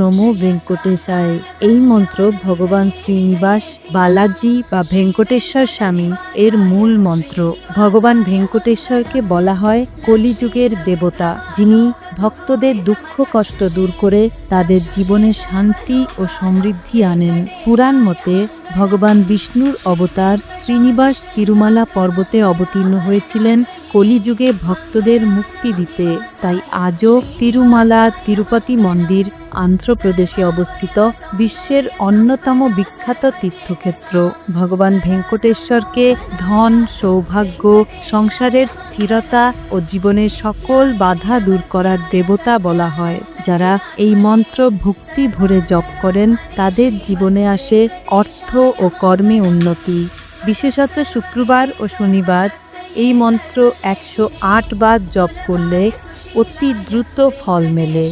নমো ভেঙ্কটেশায়। এই মন্ত্র ভগবান শ্রীনিবাস, বালাজি বা ভেঙ্কটেশ্বর স্বামী এর মূল মন্ত্র। ভগবান ভেঙ্কটেশ্বরকে বলা হয় কলিযুগের দেবতা, যিনি ভক্তদের দুঃখ কষ্ট দূর করে তাদের জীবনে শান্তি ও সমৃদ্ধি আনেন। পুরাণ মতে ভগবান বিষ্ণুর অবতার শ্রীনিবাস তিরুমালা পর্বতে অবতীর্ণ হয়েছিলেন কলিযুগে ভক্তদের মুক্তি দিতে। তাই আজও তিরুমালা তিরুপতি মন্দির অন্ধ্রপ্রদেশে অবস্থিত বিশ্বের অন্যতম বিখ্যাত তীর্থক্ষেত্র। ভগবান ভেঙ্কটেশ্বরকে ধন, সৌভাগ্য, সংসারের স্থিরতা ও জীবনের সকল বাধা দূর করার দেবতা বলা হয়। যারা এই মন্ত্র ভক্তি ভরে জপ করেন তাদের জীবনে আসে অর্থ ও কর্মে উন্নতি। বিশেষত শুক্রবার ও শনিবার এই মন্ত্র 108 বার জপ করলে অতি দ্রুত ফল মেলে।